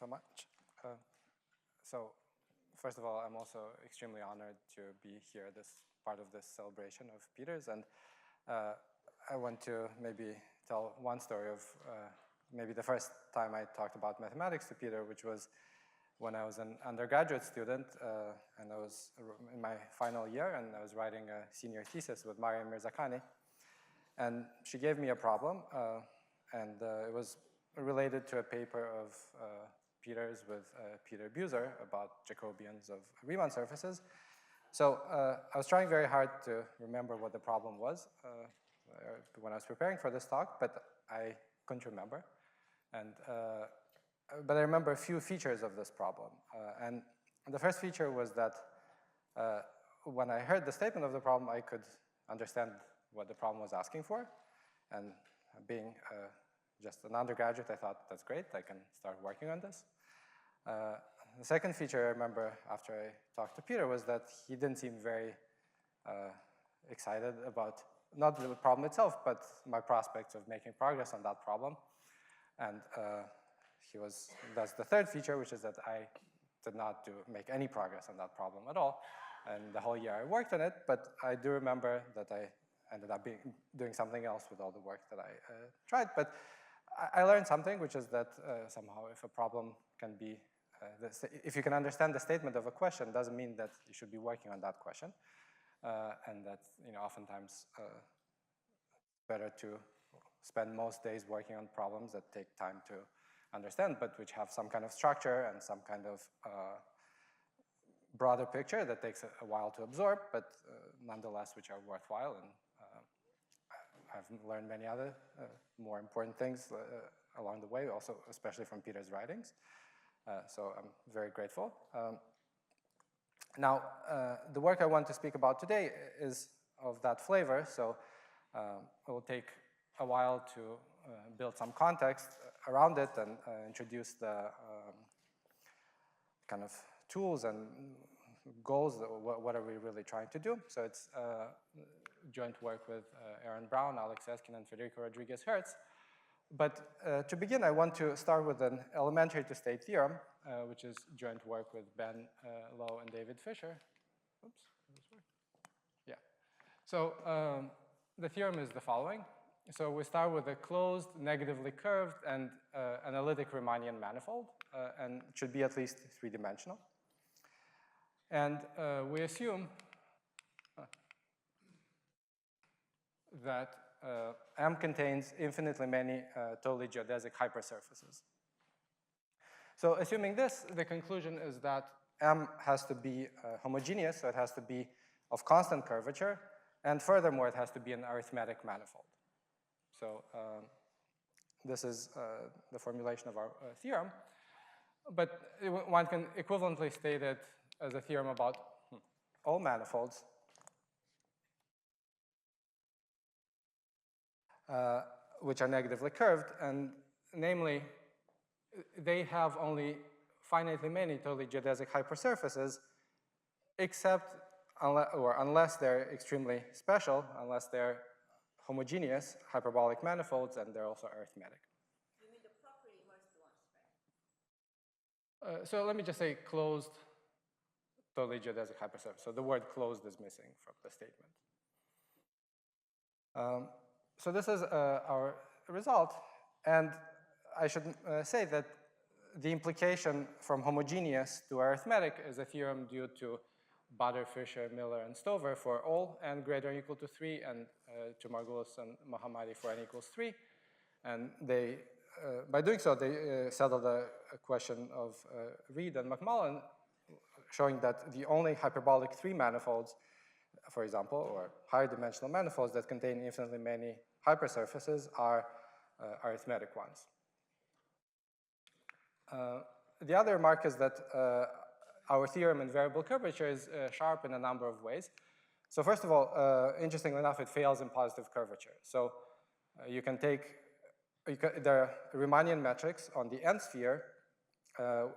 so much. So first of all, I'm also extremely honored to be here, this part of this celebration of Peter's, and I want to maybe tell one story of maybe the first time I talked about mathematics to Peter, which was when I was an undergraduate student, and I was in my final year, and I was writing a senior thesis with Mariam Mirzakhani. And she gave me a problem, and it was related to a paper of Peter's with Peter Buser about Jacobians of Riemann surfaces. So I was trying very hard to remember what the problem was when I was preparing for this talk, but I couldn't remember. And but I remember a few features of this problem. And the first feature was that when I heard the statement of the problem, I could understand what the problem was asking for. And being just an undergraduate, I thought, that's great, I can start working on this. The second feature I remember after I talked to Peter was that he didn't seem very excited about, not the problem itself, but my prospects of making progress on that problem. And that's the third feature, which is that I did not make any progress on that problem at all. And the whole year I worked on it, but I do remember that I ended up doing something else with all the work that I tried. But I learned something, which is that somehow if a problem can be, if you can understand the statement of a question, doesn't mean that you should be working on that question. And that, oftentimes better to spend most days working on problems that take time to understand, but which have some kind of structure and some kind of broader picture that takes a while to absorb, but nonetheless, which are worthwhile. And I've learned many other more important things along the way, also especially from Peter's writings. So I'm very grateful. Now, the work I want to speak about today is of that flavor, so it will take a while to build some context around it and introduce the kind of tools and goals, what are we really trying to do. So it's joint work with Aaron Brown, Alex Eskin, and Federico Rodriguez-Hertz. But to begin, I want to start with an elementary to state theorem, which is joint work with Ben Lowe and David Fisher. Oops, yeah. So the theorem is the following. So we start with a closed, negatively curved, and analytic Riemannian manifold, and it should be at least three-dimensional. And we assume that M contains infinitely many totally geodesic hypersurfaces. So assuming this, the conclusion is that M has to be homogeneous, so it has to be of constant curvature, and furthermore, it has to be an arithmetic manifold. So this is the formulation of our theorem, but one can equivalently state it as a theorem about all manifolds which are negatively curved, and namely, they have only finitely many totally geodesic hypersurfaces, except unless they're extremely special, unless they're homogeneous hyperbolic manifolds, and they're also arithmetic. You mean the property most ones, right? So let me just say closed totally geodesic hypersurface. So the word closed is missing from the statement. So this is our result, and I should say that the implication from homogeneous to arithmetic is a theorem due to Bader, Fisher, Miller, and Stover for all n greater or equal to 3, and to Margulis and Mohammadi for n equals 3. And they, by doing so, they settled a question of Reed and McMullen, showing that the only hyperbolic 3 manifolds, for example, or higher dimensional manifolds that contain infinitely many hypersurfaces are arithmetic ones. The other remark is that our theorem in variable curvature is sharp in a number of ways. So first of all, interestingly enough, it fails in positive curvature. So you can take, there are Riemannian metrics on the n-sphere,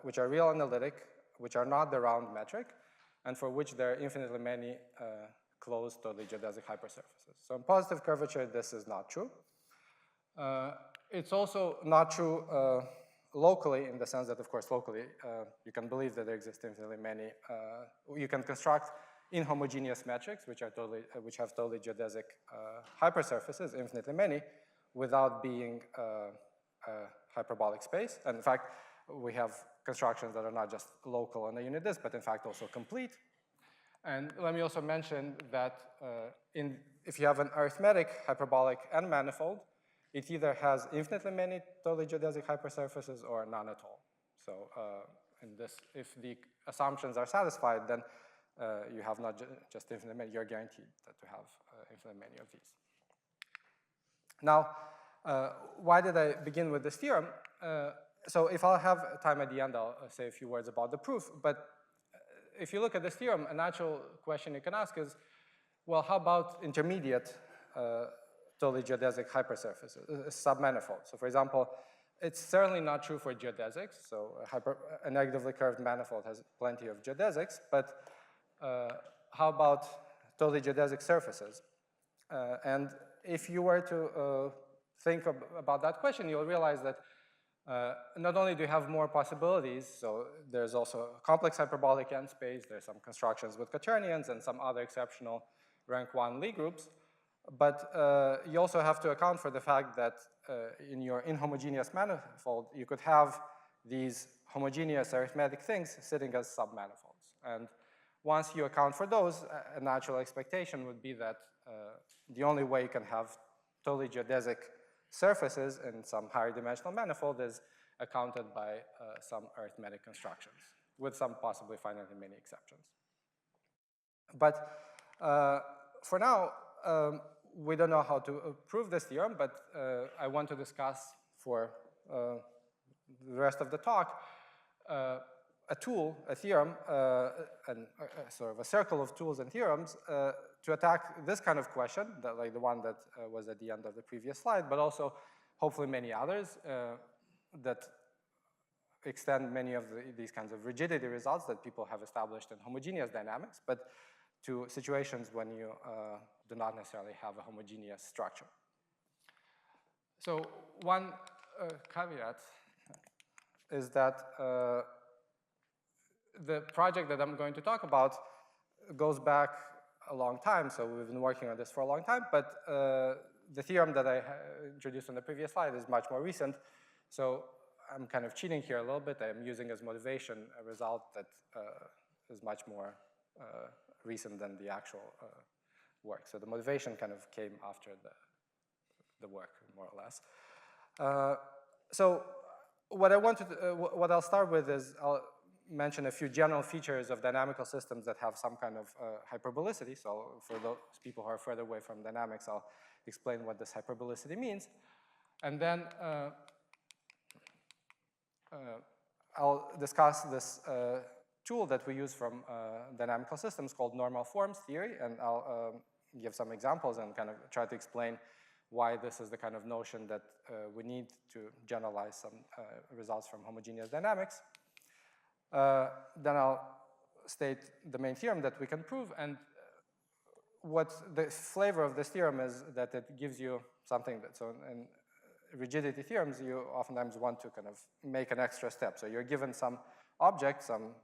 which are real analytic, which are not the round metric, and for which there are infinitely many closed totally geodesic hypersurfaces. So in positive curvature, this is not true. It's also not true locally, in the sense that, of course, locally, you can believe that there exist infinitely many, you can construct inhomogeneous metrics, which have totally geodesic hypersurfaces, infinitely many, without being a hyperbolic space. And in fact, we have constructions that are not just local on a unit disk, but in fact also complete. And let me also mention that if you have an arithmetic hyperbolic n manifold, it either has infinitely many totally geodesic hypersurfaces or none at all. So if the assumptions are satisfied, then you have not just infinitely many, you're guaranteed to have infinitely many of these. Now, why did I begin with this theorem? So if I'll have time at the end, I'll say a few words about the proof. But if you look at this theorem, a natural question you can ask is, well, how about intermediate totally geodesic hypersurfaces, submanifolds? So for example, it's certainly not true for geodesics. So a negatively curved manifold has plenty of geodesics. But how about totally geodesic surfaces? And if you were to think about that question, you'll realize that not only do you have more possibilities, so there's also a complex hyperbolic n space, there's some constructions with quaternions and some other exceptional rank 1 Lie groups, but you also have to account for the fact that in your inhomogeneous manifold, you could have these homogeneous arithmetic things sitting as submanifolds. And once you account for those, a natural expectation would be that the only way you can have totally geodesic surfaces in some higher dimensional manifold is accounted by some arithmetic constructions, with some possibly finitely many exceptions. But for now, we don't know how to prove this theorem, but I want to discuss for the rest of the talk a tool, a theorem, and sort of a circle of tools and theorems to attack this kind of question, like the one that was at the end of the previous slide, but also hopefully many others that extend many of these kinds of rigidity results that people have established in homogeneous dynamics, but to situations when you do not necessarily have a homogeneous structure. So one caveat is that the project that I'm going to talk about goes back a long time, so we've been working on this for a long time, but the theorem that I introduced on the previous slide is much more recent, so I'm kind of cheating here a little bit. I'm using as motivation a result that is much more recent than the actual work. So the motivation kind of came after the work, more or less. So what I wanted, what I'll start with is I'll mention a few general features of dynamical systems that have some kind of hyperbolicity. So for those people who are further away from dynamics, I'll explain what this hyperbolicity means. And then I'll discuss this tool that we use from dynamical systems called normal forms theory, and I'll give some examples and kind of try to explain why this is the kind of notion that we need to generalize some results from homogeneous dynamics. Then I'll state the main theorem that we can prove, and what the flavor of this theorem is that it gives you something that, so in rigidity theorems, you oftentimes want to kind of make an extra step. So you're given some object, some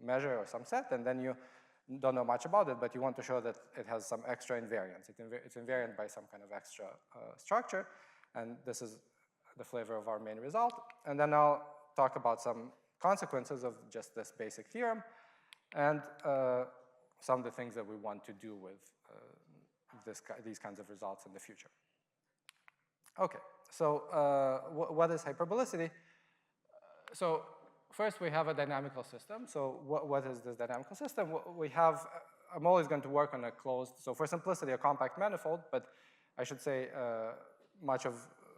measure or some set, and then you don't know much about it, but you want to show that it has some extra invariance. It's invariant by some kind of extra structure, and this is the flavor of our main result. And then I'll talk about some consequences of just this basic theorem, and some of the things that we want to do with these kinds of results in the future. Okay, so what is hyperbolicity? So first we have a dynamical system. So what is this dynamical system? We have, I'm always going to work on a closed, so for simplicity, a compact manifold, but I should say much of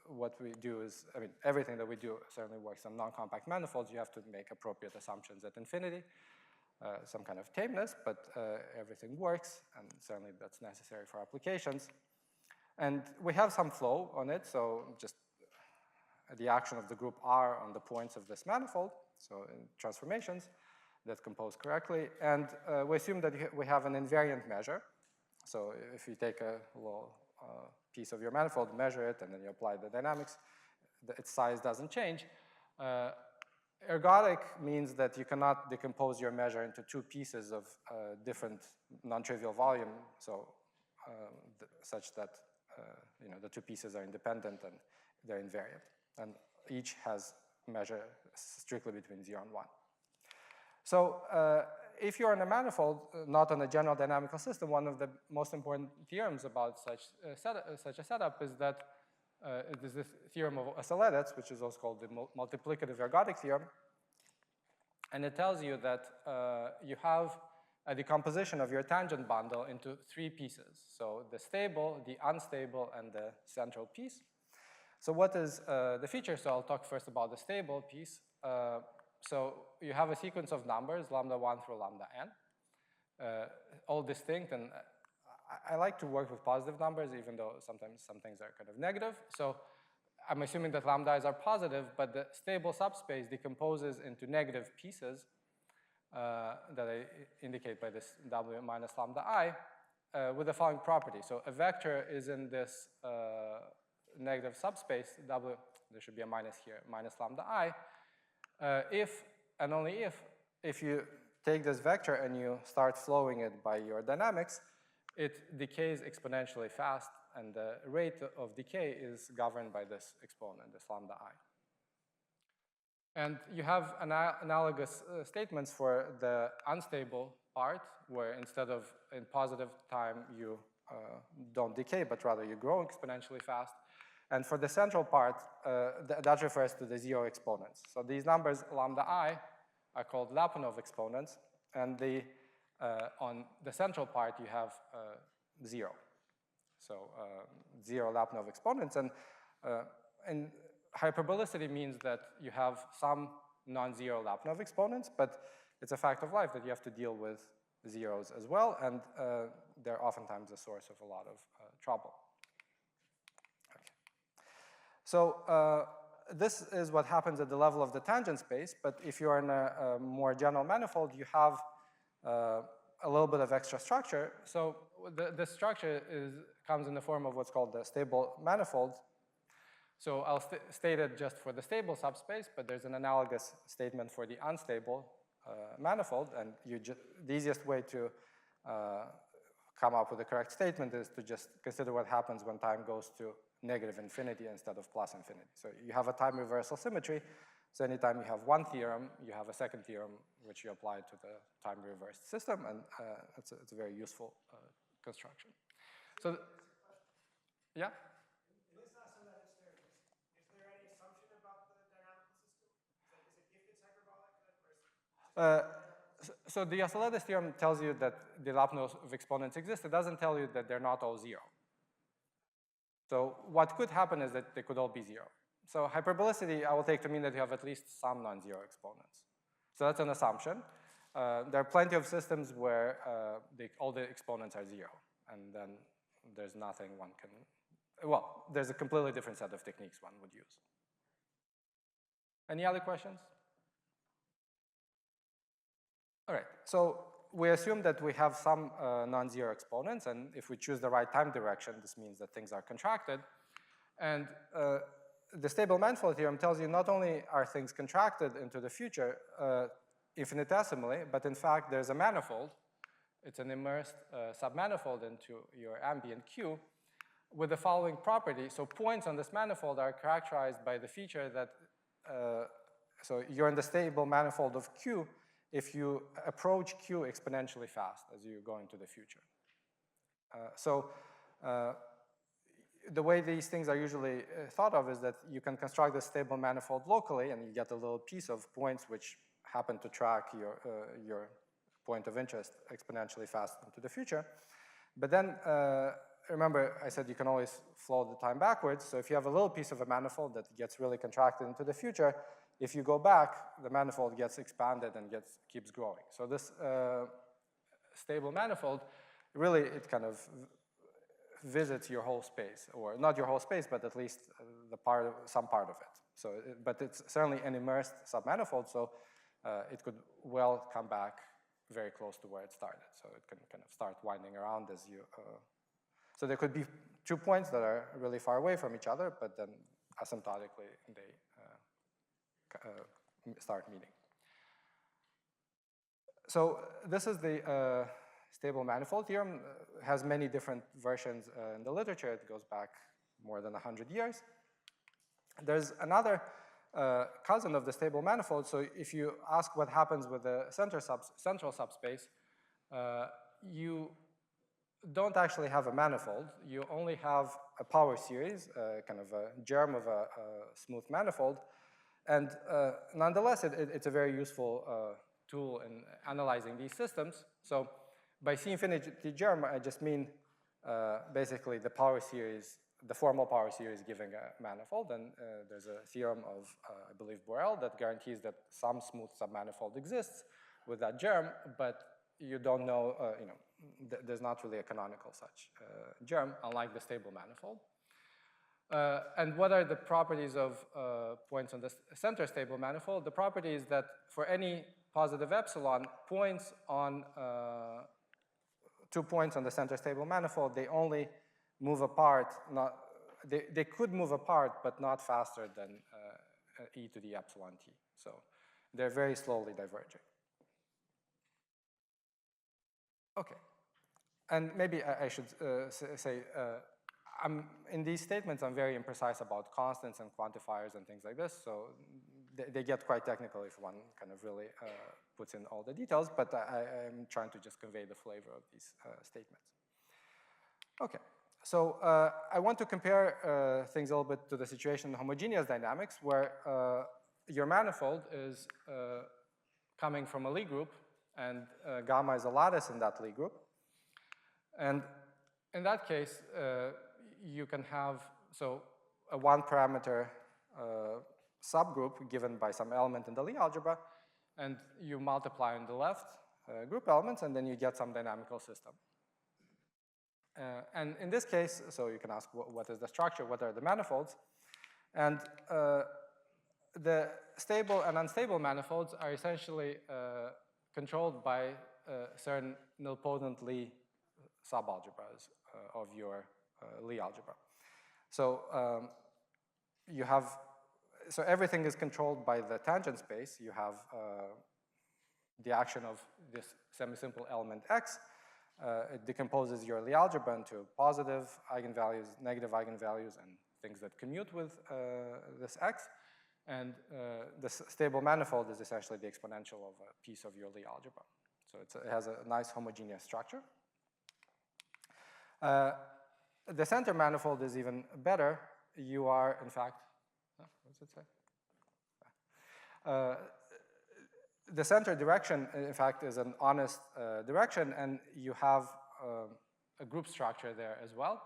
what we do is, I mean, everything that we do certainly works on non-compact manifolds. You have to make appropriate assumptions at infinity, some kind of tameness, but everything works, and certainly that's necessary for applications. And we have some flow on it, so just the action of the group R on the points of this manifold, so in transformations that compose correctly. And we assume that we have an invariant measure. So if you take a little piece of your manifold, measure it, and then you apply the dynamics, its size doesn't change. Ergodic means that you cannot decompose your measure into two pieces of different non-trivial volume, so such that you know, the two pieces are independent and they're invariant, and each has measure strictly between 0 and 1. So if you're in a manifold, not on a general dynamical system, one of the most important theorems about such a setup is that there's this theorem of Osyledes, which is also called the multiplicative ergodic theorem. And it tells you that you have a decomposition of your tangent bundle into three pieces. So the stable, the unstable, and the central piece. So what is the feature? So I'll talk first about the stable piece. So you have a sequence of numbers, lambda 1 through lambda n, all distinct. And I like to work with positive numbers, even though sometimes some things are kind of negative. So I'm assuming that lambdas are positive, but the stable subspace decomposes into negative pieces that I indicate by this w minus lambda I with the following property. So a vector is in this negative subspace, w, there should be a minus here, minus lambda I, if and only if you take this vector and you start flowing it by your dynamics, it decays exponentially fast, and the rate of decay is governed by this exponent, this lambda I. And you have analogous statements for the unstable part, where instead of in positive time you don't decay, but rather you grow exponentially fast. And for the central part, that refers to the 0 exponents. So these numbers, lambda I, are called Lyapunov exponents, and on the central part you have 0. So 0 Lyapunov exponents, and hyperbolicity means that you have some non-zero Lyapunov exponents, but it's a fact of life that you have to deal with zeros as well, and they're oftentimes the source of a lot of trouble. Okay. So this is what happens at the level of the tangent space, but if you're in a more general manifold, you have a little bit of extra structure. So the structure comes in the form of what's called the stable manifold. So I'll state it just for the stable subspace, but there's an analogous statement for the unstable manifold, and the easiest way to come up with the correct statement is to just consider what happens when time goes to negative infinity instead of plus infinity. So you have a time reversal symmetry, so anytime you have one theorem, you have a second theorem which you apply to the time reversed system, and it's a very useful construction. So, yeah? So the Osyledes theorem tells you that the Lyapunov exponents exist. It doesn't tell you that they're not all 0. So what could happen is that they could all be 0. So hyperbolicity I will take to mean that you have at least some non-zero exponents. So that's an assumption. There are plenty of systems where all the exponents are 0, and then there's nothing one can, well, there's a completely different set of techniques one would use. Any other questions? All right, so we assume that we have some non-zero exponents, and if we choose the right time direction, this means that things are contracted. And the stable manifold theorem tells you not only are things contracted into the future infinitesimally, but in fact there's a manifold. It's an immersed submanifold into your ambient Q with the following property. So points on this manifold are characterized by the feature that, so you're in the stable manifold of Q if you approach Q exponentially fast as you go into the future. The way these things are usually thought of is that you can construct the stable manifold locally, and you get a little piece of points which happen to track your point of interest exponentially fast into the future. But then, remember, I said you can always flow the time backwards. So if you have a little piece of a manifold that gets really contracted into the future, if you go back, the manifold gets expanded and keeps growing. So this stable manifold, really, it kind of visits your whole space, or not your whole space, but at least some part of it. So, but it's certainly an immersed submanifold, so it could well come back very close to where it started. So it can kind of start winding around as you. So there could be 2 points that are really far away from each other, but then asymptotically they start meeting. So this is the stable manifold theorem. Has many different versions in the literature. It goes back more than 100 years. There's another cousin of the stable manifold. So if you ask what happens with the central subspace, you don't actually have a manifold. You only have a power series, kind of a germ of a smooth manifold. And nonetheless, it's a very useful tool in analyzing these systems. So by C infinity germ, I just mean basically the power series, the formal power series giving a manifold. And there's a theorem of, I believe, Borel that guarantees that some smooth submanifold exists with that germ, but you don't know, there's not really a canonical such germ, unlike the stable manifold. And what are the properties of points on the center stable manifold? The property is that for any positive epsilon, points on 2 points on the center stable manifold, they only move apart, they could move apart, but not faster than e to the epsilon t. So they're very slowly diverging. Okay, and maybe I should say, in these statements, I'm very imprecise about constants and quantifiers and things like this, so they get quite technical if one kind of really puts in all the details, but I'm trying to just convey the flavor of these statements. Okay, so I want to compare things a little bit to the situation in homogeneous dynamics, where your manifold is coming from a Lie group, and gamma is a lattice in that Lie group. And in that case, you can have, so a one parameter subgroup given by some element in the Lie algebra, and you multiply on the left group elements, and then you get some dynamical system. And in this case, so you can ask what is the structure, what are the manifolds, and the stable and unstable manifolds are essentially controlled by certain nilpotent Lie subalgebras of your Lie algebra. So you have, so everything is controlled by the tangent space. You have the action of this semi-simple element x. It decomposes your Lie algebra into positive eigenvalues, negative eigenvalues, and things that commute with this x. And this stable manifold is essentially the exponential of a piece of your Lie algebra. So it has a nice homogeneous structure. The center manifold is even better. You are, in fact, what does it say? The center direction, in fact, is an honest direction, and you have a group structure there as well.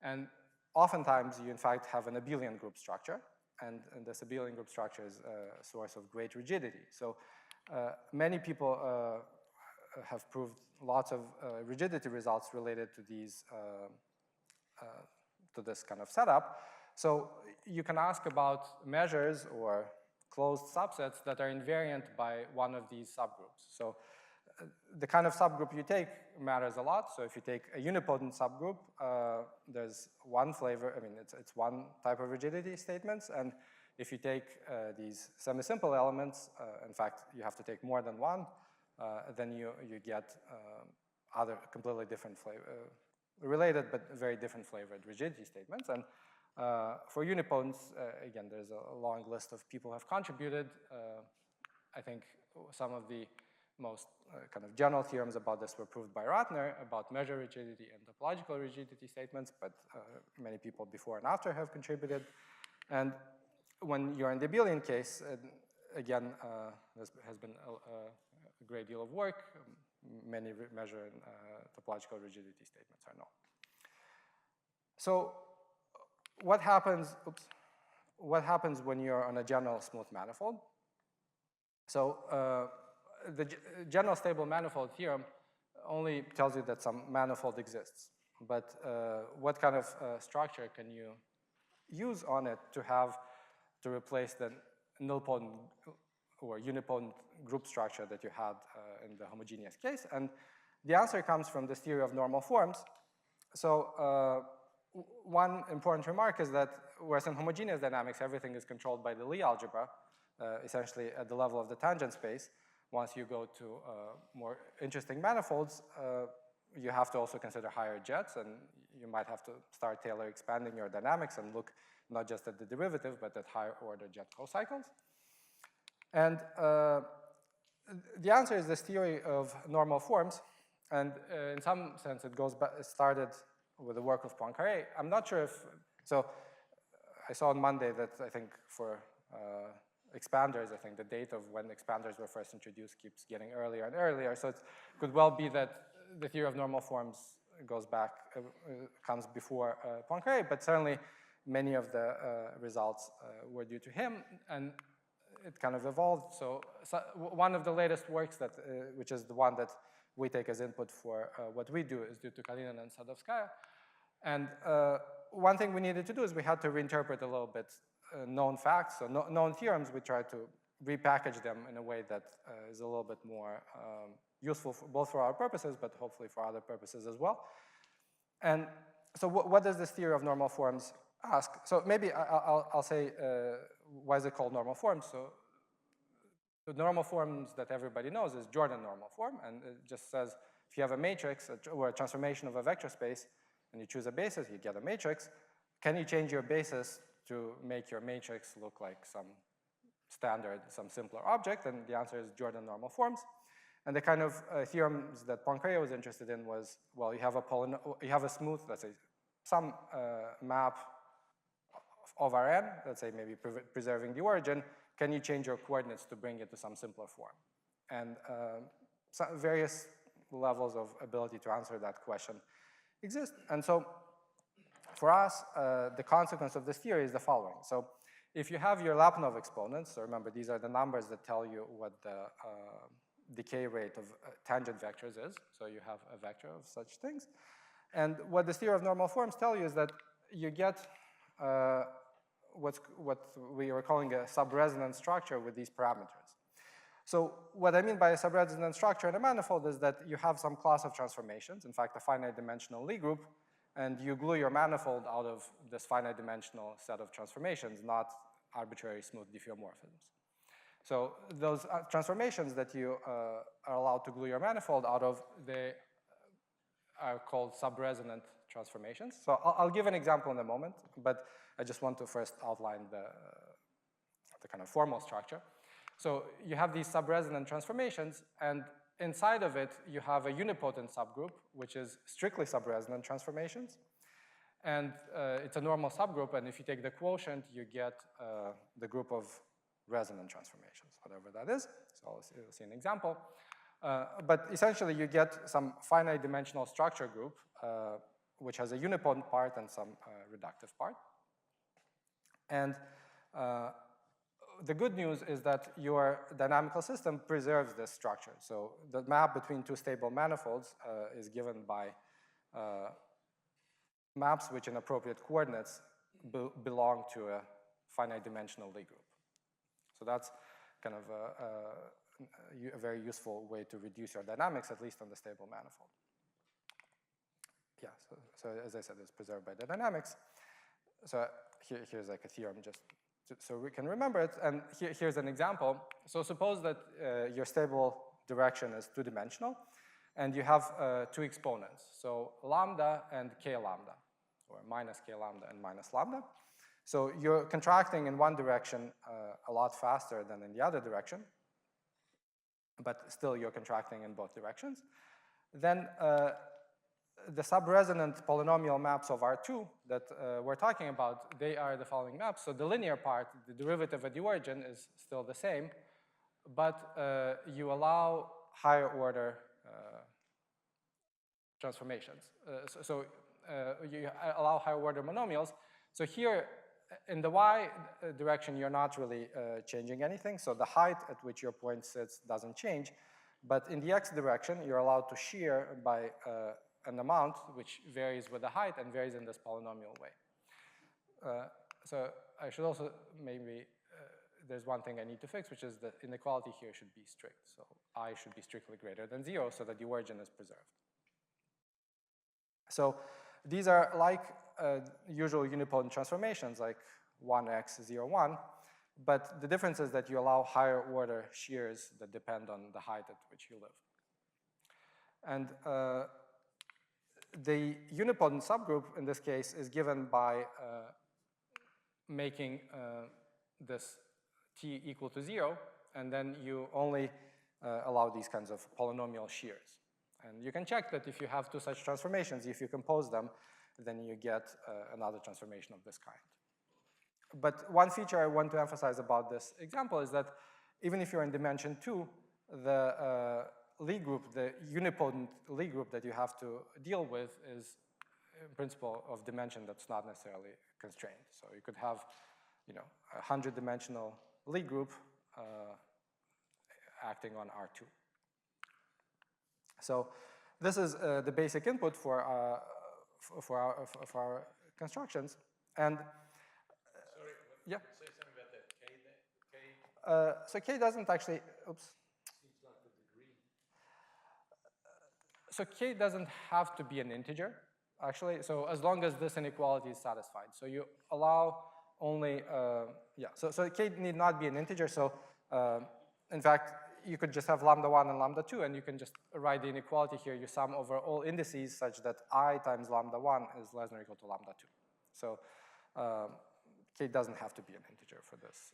And oftentimes, you, in fact, have an abelian group structure. And this abelian group structure is a source of great rigidity. So many people have proved lots of rigidity results related to these, to this kind of setup. So you can ask about measures or closed subsets that are invariant by one of these subgroups. So the kind of subgroup you take matters a lot. So if you take a unipotent subgroup, there's one flavor, I mean, it's one type of rigidity statements. And if you take these semi-simple elements, in fact, you have to take more than one, then you get other completely different flavor, related but very different flavored rigidity statements. And for unipotents, again, there's a long list of people who have contributed. I think some of the most kind of general theorems about this were proved by Ratner about measure rigidity and topological rigidity statements, but many people before and after have contributed. And when you're in the abelian case, again, there has been a great deal of work. Many measure and topological rigidity statements are known. So what happens, what happens when you're on a general smooth manifold? So the general stable manifold theorem only tells you that some manifold exists. But what kind of structure can you use on it to replace the nilpotent or unipotent group structure that you had in the homogeneous case? And the answer comes from this theory of normal forms. So one important remark is that whereas in homogeneous dynamics, everything is controlled by the Lie algebra, essentially at the level of the tangent space. Once you go to more interesting manifolds, you have to also consider higher jets, and you might have to start Taylor expanding your dynamics and look not just at the derivative, but at higher order jet co-cycles. And the answer is this theory of normal forms, and in some sense it goes back, it started with the work of Poincaré. I'm not sure if, so I saw on Monday that I think for expanders, I think the date of when expanders were first introduced keeps getting earlier and earlier, so it could well be that the theory of normal forms goes back, comes before Poincaré, but certainly many of the results were due to him, and it kind of evolved. So one of the latest works that, which is the one that we take as input for what we do, is due to Kalinin and Sadovskaya. And one thing we needed to do is we had to reinterpret a little bit known facts, so known theorems. We tried to repackage them in a way that is a little bit more useful both for our purposes, but hopefully for other purposes as well. And so what does this theory of normal forms ask? So maybe I'll say, why is it called normal forms? So the normal forms that everybody knows is Jordan normal form, and it just says if you have a matrix or a transformation of a vector space and you choose a basis, you get a matrix. Can you change your basis to make your matrix look like some standard, some simpler object? And the answer is Jordan normal forms. And the kind of theorems that Poincaré was interested in was, well, you have a smooth, let's say, some map of Rn, let's say maybe preserving the origin. Can you change your coordinates to bring it to some simpler form? And various levels of ability to answer that question exist. And so for us, the consequence of this theory is the following. So if you have your Lyapunov exponents, so remember these are the numbers that tell you what the decay rate of tangent vectors is. So you have a vector of such things. And what the theory of normal forms tell you is that you get what we were calling a subresonant structure with these parameters. So what I mean by a subresonant structure in a manifold is that you have some class of transformations, in fact, a finite dimensional Lie group, and you glue your manifold out of this finite dimensional set of transformations, not arbitrary smooth diffeomorphisms. So those transformations that you are allowed to glue your manifold out of, they are called subresonant transformations. So I'll give an example in a moment, but I just want to first outline the kind of formal structure. So you have these subresonant transformations, and inside of it, you have a unipotent subgroup, which is strictly subresonant transformations. And it's a normal subgroup, and if you take the quotient, you get the group of resonant transformations, whatever that is. So I'll see an example. But essentially, you get some finite dimensional structure group, which has a unipotent part and some reductive part. And the good news is that your dynamical system preserves this structure. So the map between two stable manifolds is given by maps which in appropriate coordinates belong to a finite dimensional Lie group. So that's kind of a very useful way to reduce your dynamics, at least on the stable manifold. Yeah, so as I said, it's preserved by the dynamics. So here's like a theorem just so we can remember it. And here's an example. So suppose that your stable direction is two-dimensional, and you have two exponents. So lambda and k lambda, or minus k lambda and minus lambda. So you're contracting in one direction a lot faster than in the other direction, but still you're contracting in both directions. Then the subresonant polynomial maps of R2 that we're talking about, they are the following maps. So the linear part, the derivative at the origin is still the same, but you allow higher order transformations. So you allow higher order monomials. So here in the y direction, you're not really changing anything. So the height at which your point sits doesn't change. But in the x direction, you're allowed to shear by an amount which varies with the height and varies in this polynomial way. So I should also maybe, there's one thing I need to fix, which is that inequality here should be strict. So I should be strictly greater than 0 so that the origin is preserved. So these are like usual unipotent transformations, like 1x, 0, 1. But the difference is that you allow higher order shears that depend on the height at which you live. And the unipotent subgroup in this case is given by making this t equal to 0, and then you only allow these kinds of polynomial shears. And you can check that if you have two such transformations, if you compose them, then you get another transformation of this kind. But one feature I want to emphasize about this example is that even if you're in dimension 2, the Lie group, the unipotent Lie group that you have to deal with is in principle of dimension that's not necessarily constrained. So you could have, you know, a 100-dimensional Lie group acting on R2. So this is the basic input for our constructions. And yeah. Say something about that K there. So K doesn't actually, oops. Seems like the degree. So K doesn't have to be an integer, actually. So as long as this inequality is satisfied. So you allow only, yeah. So K need not be an integer. So in fact, you could just have lambda 1 and lambda 2, and you can just write the inequality here. You sum over all indices such that I times lambda 1 is less than or equal to lambda 2. So K doesn't have to be an integer for this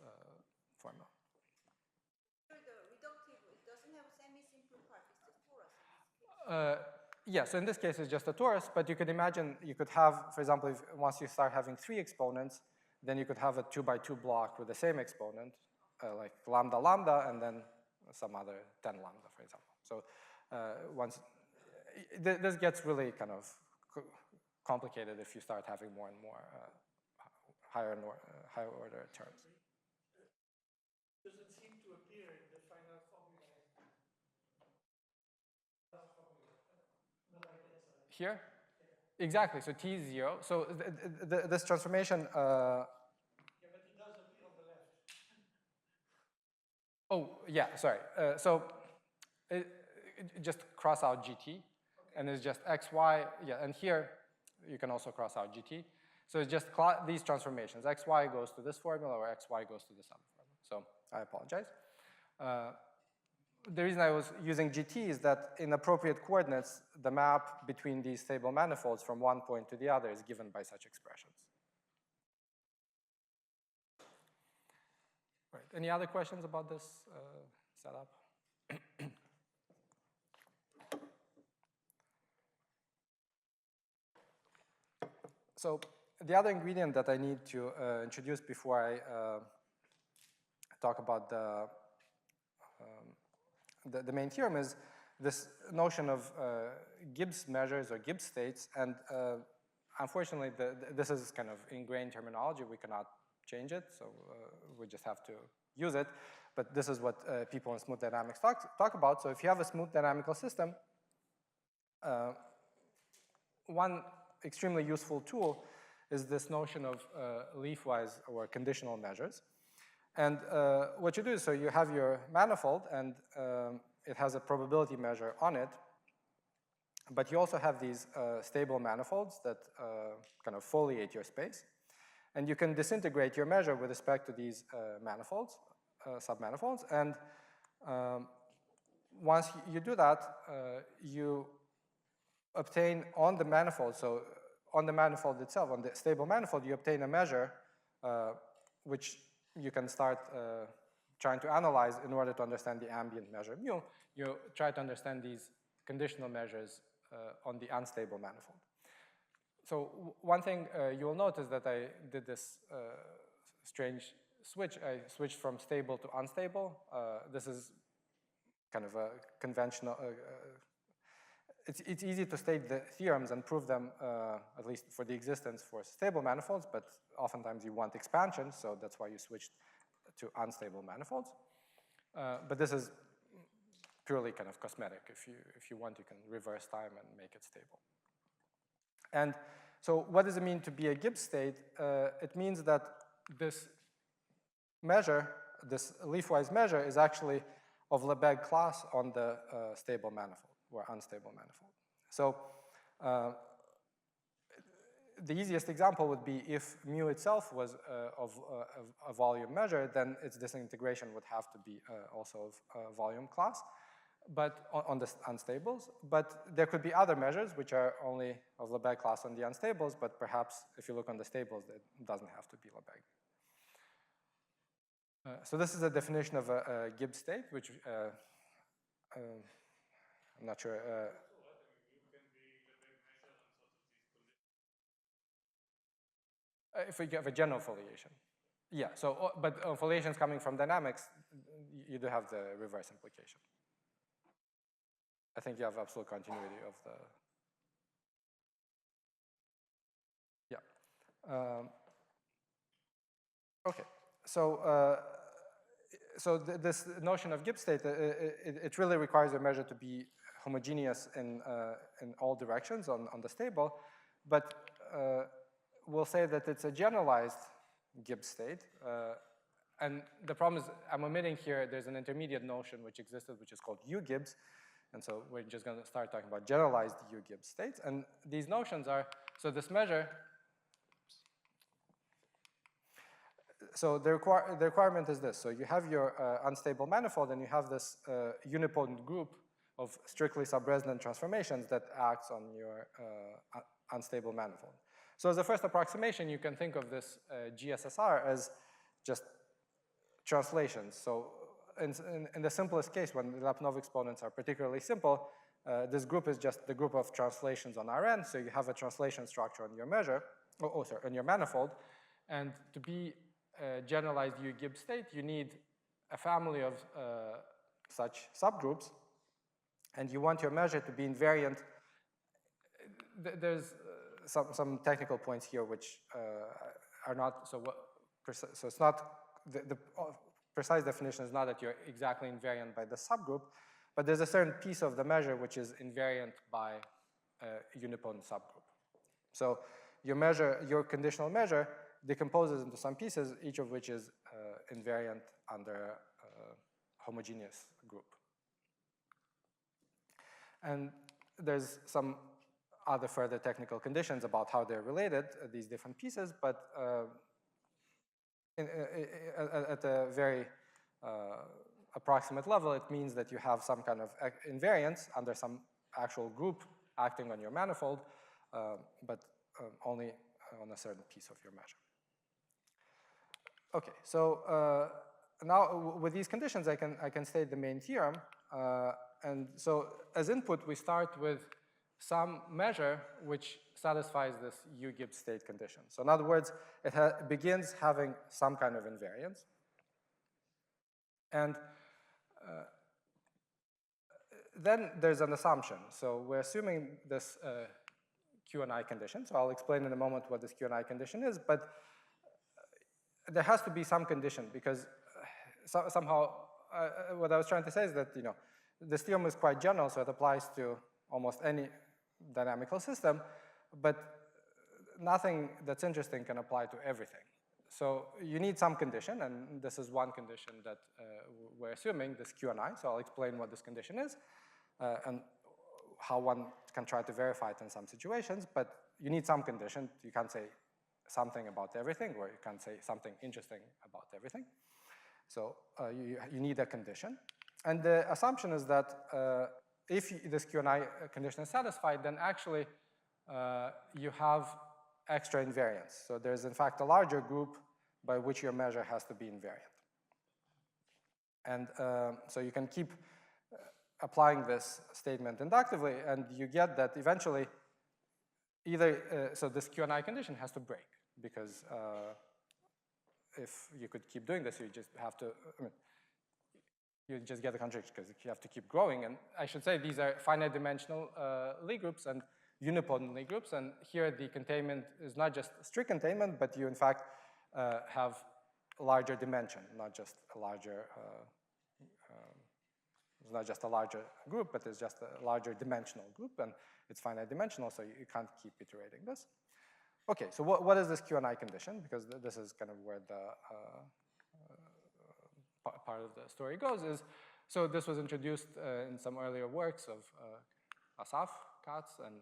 formula. The reductive, it doesn't have semi-simple part, it's just torus. Yeah, so in this case it's just a torus, but you could imagine you could have, for example, if once you start having 3 exponents, then you could have a 2x2 block with the same exponent, like lambda lambda, and then some other 10 lambda, for example. So this gets really kind of complicated if you start having more and more higher order terms. Doesn't seem to appear in the final formula. Here? Yeah. Exactly, so t is 0. So this transformation. Yeah, but it does appear on the left. Oh, yeah, sorry. So just cross out gt, okay. And it's just xy, yeah, and here you can also cross out gt. So it's just these transformations. xy goes to this formula, or xy goes to this other formula. So I apologize. The reason I was using gt is that in appropriate coordinates, the map between these stable manifolds from one point to the other is given by such expressions. Right. Any other questions about this setup? So the other ingredient that I need to introduce before I talk about the main theorem is this notion of Gibbs measures or Gibbs states. And unfortunately, this is kind of ingrained terminology. We cannot change it, so we just have to use it. But this is what people in smooth dynamics talk about. So if you have a smooth dynamical system, one extremely useful tool is this notion of leafwise or conditional measures. And what you do is, so you have your manifold, and it has a probability measure on it. But you also have these stable manifolds that kind of foliate your space. And you can disintegrate your measure with respect to these manifolds, submanifolds. And once you do that, you obtain on the manifold, so on the manifold itself, on the stable manifold, you obtain a measure which you can start trying to analyze in order to understand the ambient measure mu. You try to understand these conditional measures on the unstable manifold. So one thing you will notice that I did this strange switch. I switched from stable to unstable. This is kind of a conventional, it's easy to state the theorems and prove them, at least for the existence for stable manifolds, but oftentimes you want expansion, so that's why you switched to unstable manifolds. But this is purely kind of cosmetic. If you want, you can reverse time and make it stable. And so what does it mean to be a Gibbs state? It means that this measure, this leafwise measure, is actually of Lebesgue class on the stable manifold or unstable manifold. So the easiest example would be if mu itself was of a volume measure, then its disintegration would have to be also of volume class, but on the unstables. But there could be other measures which are only of Lebesgue class on the unstables, but perhaps if you look on the stables, it doesn't have to be Lebesgue. So this is a definition of a Gibbs state, which I'm not sure. If we have a general foliation. Yeah, so, but foliations coming from dynamics, you do have the reverse implication. I think you have absolute continuity of the, yeah. Okay, so, this notion of Gibbs state, it really requires a measure to be homogeneous in all directions on the stable, but we'll say that it's a generalized Gibbs state. And the problem is I'm omitting here, there's an intermediate notion which existed, which is called U-Gibbs. And so we're just going to start talking about generalized U-Gibbs states. And these notions are, so this measure, so the requirement is this. So you have your unstable manifold, and you have this unipotent group of strictly subresonant transformations that acts on your unstable manifold. So as a first approximation, you can think of this GSSR as just translations. So in the simplest case, when the Lyapunov exponents are particularly simple, this group is just the group of translations on Rn. So you have a translation structure on your measure, sorry, on your manifold. And to be a generalized U-Gibbs state, you need a family of such subgroups. And you want your measure to be invariant. There's some technical points here which are not, so it's not, the precise definition is not that you're exactly invariant by the subgroup, but there's a certain piece of the measure which is invariant by a unipotent subgroup. So your measure, your conditional measure decomposes into some pieces, each of which is invariant under a homogeneous group. And there's some other further technical conditions about how they're related, these different pieces, but at a very approximate level, it means that you have some kind of invariance under some actual group acting on your manifold, but only on a certain piece of your measure. Okay, so now with these conditions, I can state the main theorem. And so as input, we start with some measure which satisfies this U-Gibbs state condition. So in other words, it begins having some kind of invariance. And then there's an assumption. So we're assuming this Q and I condition. So I'll explain in a moment what this Q and I condition is, but there has to be some condition because somehow what I was trying to say is that, you know, this theorem is quite general, so it applies to almost any dynamical system, but nothing that's interesting can apply to everything. So you need some condition, and this is one condition that we're assuming, this Q and I. So I'll explain what this condition is and how one can try to verify it in some situations, but you need some condition. You can't say something about everything, or you can't say something interesting about everything. So you need a condition. And the assumption is that if this Q and I condition is satisfied, then actually you have extra invariance. So there's in fact a larger group by which your measure has to be invariant. And so you can keep applying this statement inductively, and you get that eventually either, so this Q and I condition has to break, because if you could keep doing this, you just have to, I mean, you just get the contradiction because you have to keep growing. And I should say these are finite dimensional Lie groups and unipotent Lie groups. And here the containment is not just strict containment, but you in fact have a larger dimension, not just a larger, it's not just a larger group, but it's just a larger dimensional group, and it's finite dimensional, so you can't keep iterating this. Okay, so what is this Q and I condition? Because this is kind of where the part of the story goes is, so this was introduced in some earlier works of Asaf Katz, and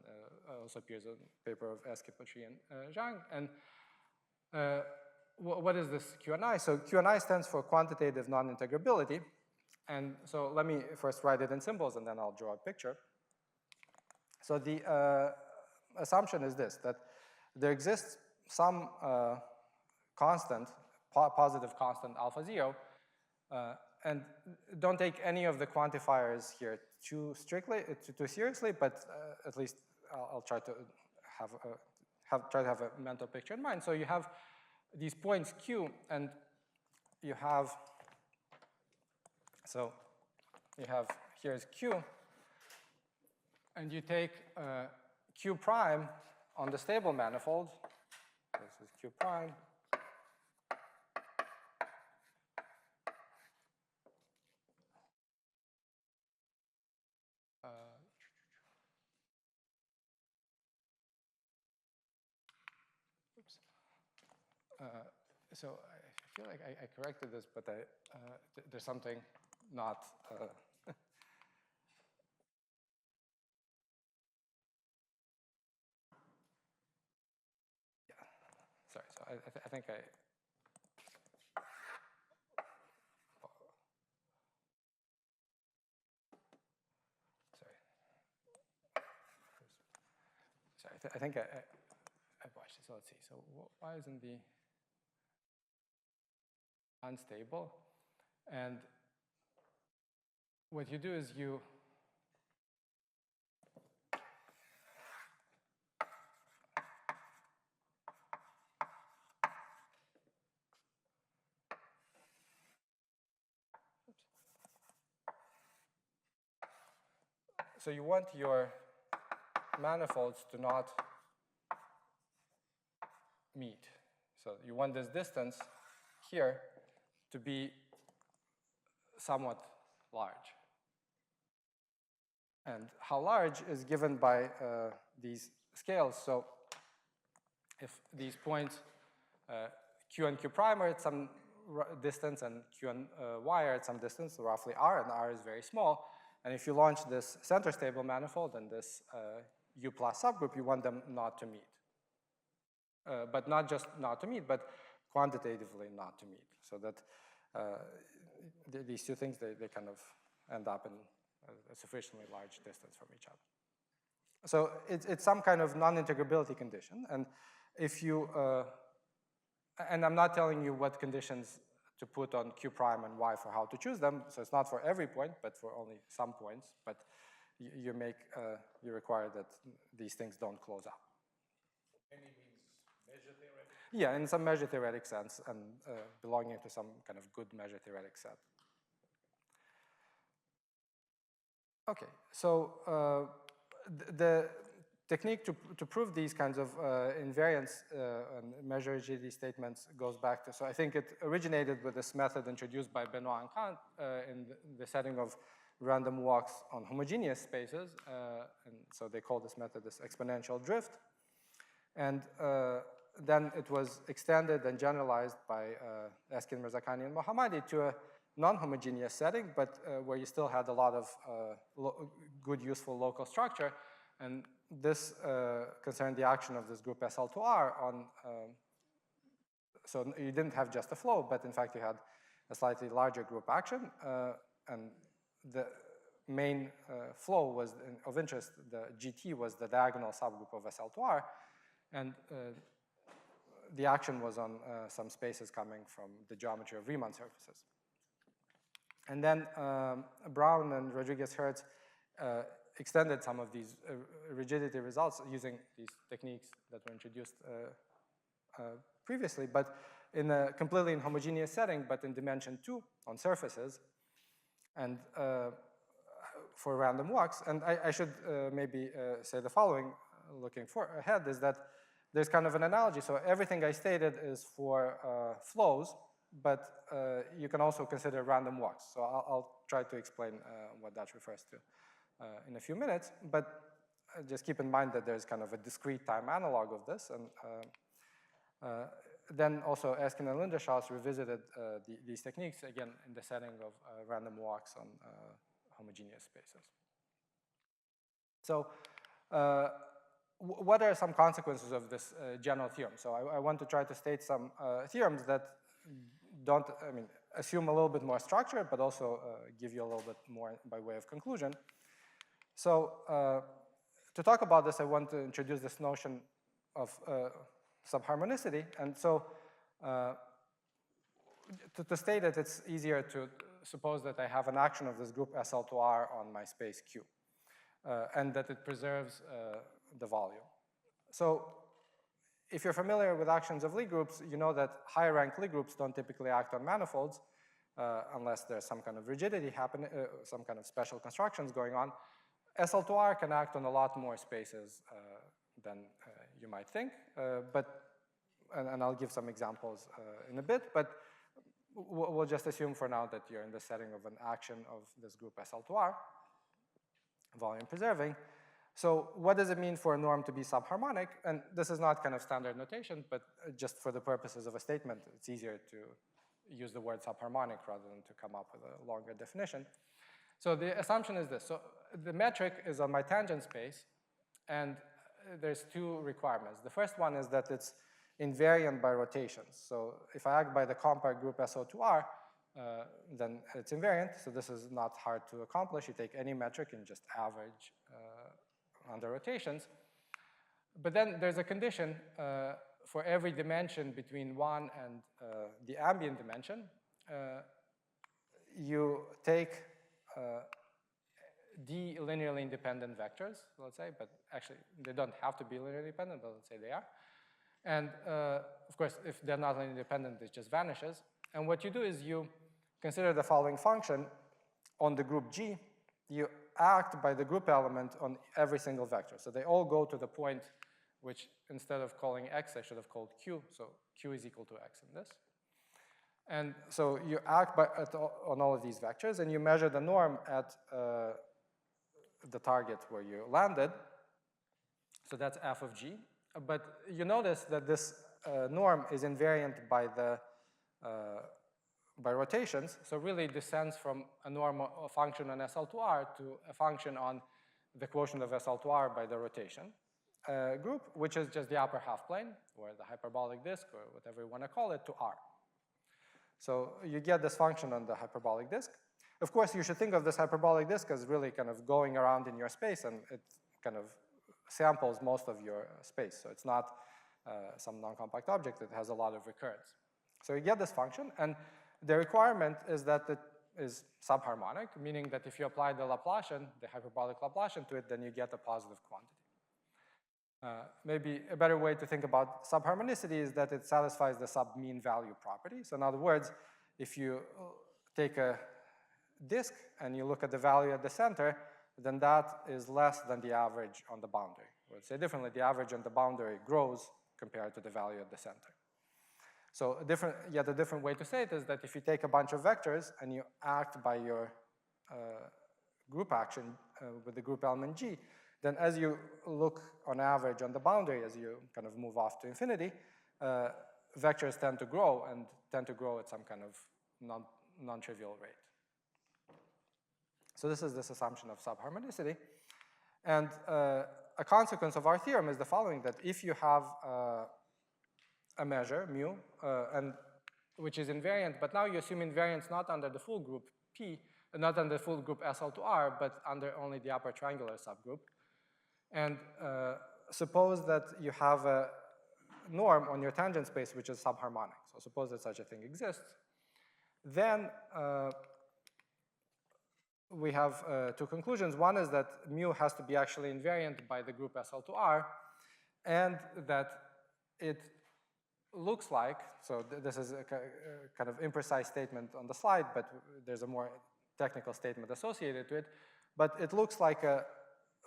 also appears in the paper of Eskin, and Zhang. And what is this QNI? So QNI stands for quantitative non-integrability. And so let me first write it in symbols, and then I'll draw a picture. So the assumption is this, that there exists some constant, positive constant alpha 0, and don't take any of the quantifiers here too strictly, too seriously, but at least I'll try to have a mental picture in mind. So you have these points Q, and you have, so you have, here's Q, and you take Q prime on the stable manifold. This is Q prime. So I feel like I corrected this, but there's something not. Yeah, sorry. So I think I. Sorry, I think I watched it. So let's see. So why isn't the unstable? And what you do is you so you want your manifolds to not meet. So you want this distance here to be somewhat large. And how large is given by these scales. So if these points, Q and Q prime are at some distance, and Q and Y are at some distance, so roughly R, and R is very small. And if you launch this center stable manifold and this U plus subgroup, you want them not to meet. But not just not to meet, but quantitatively not to meet. So that these two things, they kind of end up in a sufficiently large distance from each other. So it's some kind of non-integrability condition. And if you, and I'm not telling you what conditions to put on Q prime and Y for how to choose them. So it's not for every point, but for only some points. But you require that these things don't close up. Any means measure theoretic? Yeah, in some measure theoretic sense, and belonging to some kind of good measure theoretic set. Okay, so the technique to prove these kinds of invariance and measure rigidity statements goes back to, so I think it originated with this method introduced by Benoit and Kant in the setting of random walks on homogeneous spaces. And so they call this method this exponential drift. And then it was extended and generalized by Eskin, Mirzakhani, and Mohammadi to a non-homogeneous setting, but where you still had a lot of good, useful local structure. And this concerned the action of this group SL2R on, so you didn't have just a flow, but in fact you had a slightly larger group action. And the main flow was of interest, the GT was the diagonal subgroup of SL2R. And the action was on some spaces coming from the geometry of Riemann surfaces. And then Brown and Rodriguez-Hertz extended some of these rigidity results using these techniques that were introduced previously, but in a completely inhomogeneous setting, but in dimension 2 on surfaces, and for random walks. And I should maybe say the following, looking ahead, is that there's kind of an analogy. So everything I stated is for flows, but you can also consider random walks. So I'll try to explain what that refers to in a few minutes, but just keep in mind that there's kind of a discrete time analog of this. And then also Eskin and Lindershaus revisited these techniques, again, in the setting of random walks on homogeneous spaces. So what are some consequences of this general theorem? So I want to try to state some theorems that don't, assume a little bit more structure, but also give you a little bit more by way of conclusion. So to talk about this, I want to introduce this notion of subharmonicity. And so to state it, it's easier to suppose that I have an action of this group SL2R on my space Q, and that it preserves the volume. So if you're familiar with actions of Lie groups, you know that higher rank Lie groups don't typically act on manifolds unless there's some kind of rigidity happening, some kind of special constructions going on. SL2R can act on a lot more spaces than you might think, and I'll give some examples in a bit, but we'll just assume for now that you're in the setting of an action of this group SL2R, volume preserving. So what does it mean for a norm to be subharmonic? And this is not kind of standard notation, but just for the purposes of a statement, it's easier to use the word subharmonic rather than to come up with a longer definition. So the assumption is this. So the metric is on my tangent space, and there's two requirements. The first one is that it's invariant by rotations. So if I act by the compact group SO2R, then it's invariant. So this is not hard to accomplish. You take any metric and just average under rotations. But then there's a condition for every dimension between 1 and the ambient dimension. You take d linearly independent vectors, let's say, but actually they don't have to be linearly independent, but let's say they are. And of course, if they're not linearly independent, it just vanishes. And what you do is you consider the following function on the group G. You act by the group element on every single vector. So they all go to the point which instead of calling x, I should have called q. So q is equal to x in this. And so you act on all of these vectors, and you measure the norm at the target where you landed. So that's f of g. But you notice that this norm is invariant by rotations. So really it descends from a norm a function on SL2R to a function on the quotient of SL2R by the rotation group, which is just the upper half plane, or the hyperbolic disk, or whatever you want to call it, to R. So you get this function on the hyperbolic disk. Of course, you should think of this hyperbolic disk as really kind of going around in your space, and it kind of samples most of your space. So it's not some non-compact object that has a lot of recurrence. So you get this function, and the requirement is that it is subharmonic, meaning that if you apply the Laplacian, the hyperbolic Laplacian to it, then you get a positive quantity. Maybe a better way to think about subharmonicity is that it satisfies the submean value property. So in other words, if you take a disk and you look at the value at the center, then that is less than the average on the boundary. Or say differently, the average on the boundary grows compared to the value at the center. So yet a different way to say it is that if you take a bunch of vectors and you act by your group action with the group element G, then as you look on average on the boundary, as you kind of move off to infinity, vectors tend to grow and tend to grow at some kind of non-trivial rate. So this is this assumption of subharmonicity. And a consequence of our theorem is the following, that if you have a measure, mu, which is invariant, but now you assume invariance not under the full group P, not under the full group SL2R, but under only the upper triangular subgroup. And suppose that you have a norm on your tangent space which is subharmonic. So suppose that such a thing exists. Then we have two conclusions. One is that mu has to be actually invariant by the group SL2R, and that it looks like, so this is a kind of imprecise statement on the slide, but there's a more technical statement associated to it, but it looks like a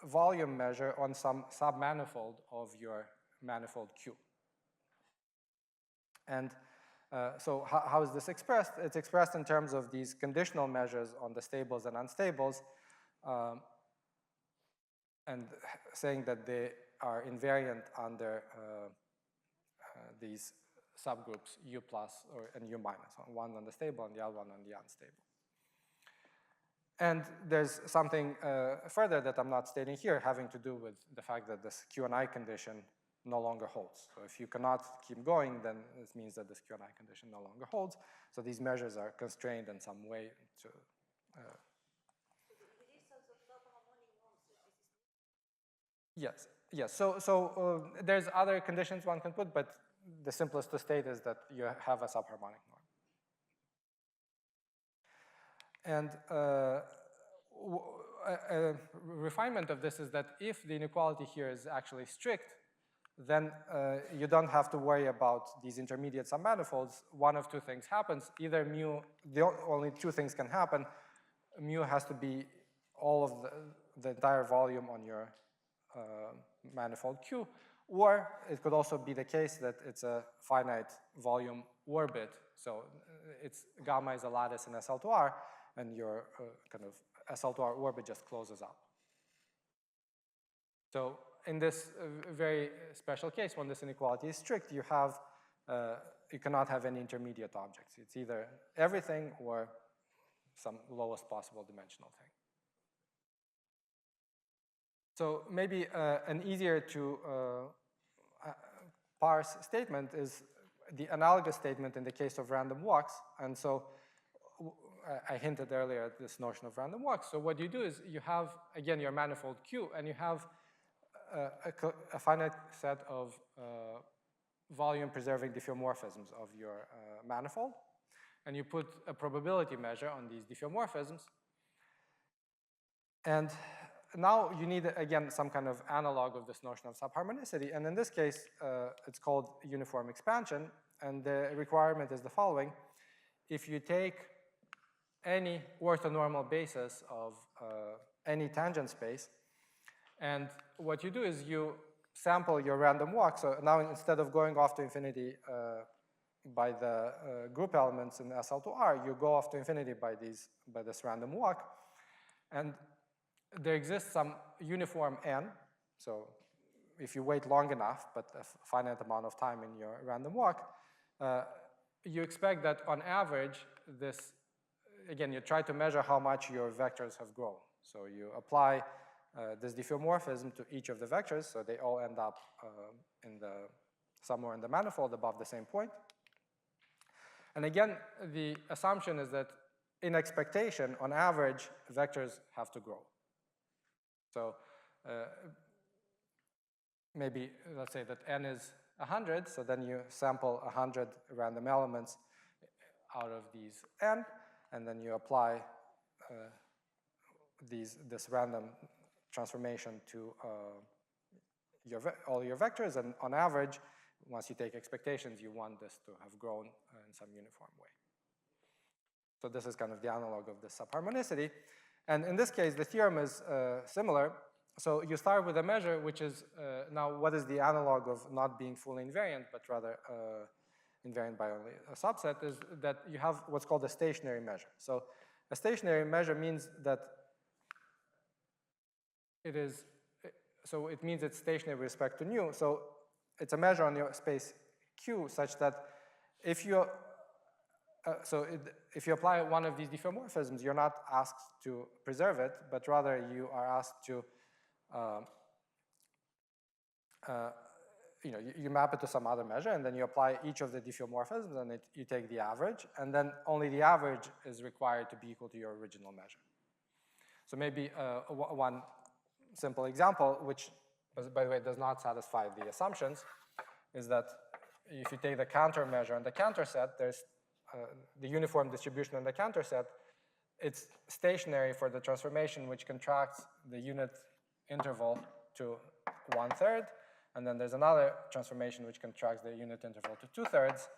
volume measure on some submanifold of your manifold Q. And so how is this expressed? It's expressed in terms of these conditional measures on the stables and unstables, and saying that they are invariant under these subgroups U plus and U minus, one on the stable and the other one on the unstable. And there's something further that I'm not stating here having to do with the fact that this Q and I condition no longer holds. So if you cannot keep going, then it means that this Q and I condition no longer holds. So these measures are constrained in some way to. Yes, yes. So there's other conditions one can put, but the simplest to state is that you have a subharmonic norm. And a refinement of this is that if the inequality here is actually strict, then you don't have to worry about these intermediate submanifolds. One of two things happens. Either mu, only two things can happen. Mu has to be all of the entire volume on your manifold Q, or it could also be the case that it's a finite volume orbit. So it's gamma is a lattice in SL2R, and your kind of SL2R orbit just closes up. So in this very special case, when this inequality is strict, you have you cannot have any intermediate objects. It's either everything or some lowest possible dimensional thing. So maybe an easier to parse statement is the analogous statement in the case of random walks. And so I hinted earlier at this notion of random walks. So what you do is you have, again, your manifold Q, and you have a finite set of volume-preserving diffeomorphisms of your manifold. And you put a probability measure on these diffeomorphisms. And now you need, again, some kind of analog of this notion of subharmonicity. And in this case, it's called uniform expansion. And the requirement is the following. If you take any orthonormal basis of any tangent space, and what you do is you sample your random walk. So now instead of going off to infinity by the group elements in SL2R, you go off to infinity by this random walk. And there exists some uniform n. So if you wait long enough, but a finite amount of time in your random walk, you expect that on average, this, again, you try to measure how much your vectors have grown. So you apply this diffeomorphism to each of the vectors, so they all end up somewhere in the manifold above the same point. And again, the assumption is that in expectation, on average, vectors have to grow. So maybe let's say that n is 100, so then you sample 100 random elements out of these n, and then you apply this random transformation to all your vectors, and on average, once you take expectations, you want this to have grown in some uniform way. So this is kind of the analog of the subharmonicity. And in this case, the theorem is similar. So you start with a measure, which is now what is the analog of not being fully invariant, but rather invariant by only a subset, is that you have what's called a stationary measure. So a stationary measure means that it means it's stationary with respect to nu. So it's a measure on your space Q such that if you if you apply one of these diffeomorphisms, you're not asked to preserve it, but rather you are asked to, you map it to some other measure, and then you apply each of the diffeomorphisms, and you take the average, and then only the average is required to be equal to your original measure. So maybe one simple example, which, by the way, does not satisfy the assumptions, is that if you take the countermeasure and the counter set, there's the uniform distribution in the counter set, it's stationary for the transformation which contracts the unit interval to 1/3, and then there's another transformation which contracts the unit interval to 2/3,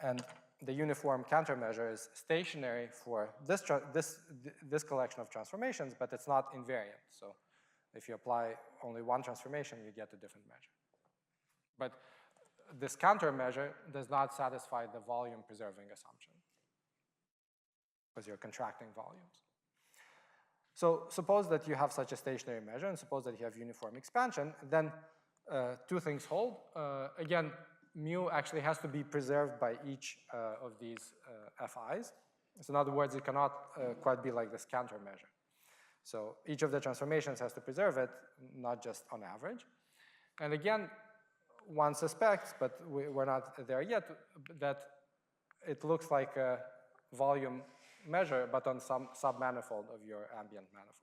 and the uniform countermeasure is stationary for this collection of transformations, but it's not invariant. So if you apply only one transformation, you get a different measure. But this countermeasure does not satisfy the volume preserving assumption because you're contracting volumes. So suppose that you have such a stationary measure, and suppose that you have uniform expansion, then two things hold. Again, mu actually has to be preserved by each of these FIs. So in other words, it cannot quite be like this Cantor measure. So each of the transformations has to preserve it, not just on average. And again, one suspects, but we're not there yet, that it looks like a volume measure, but on some submanifold of your ambient manifold.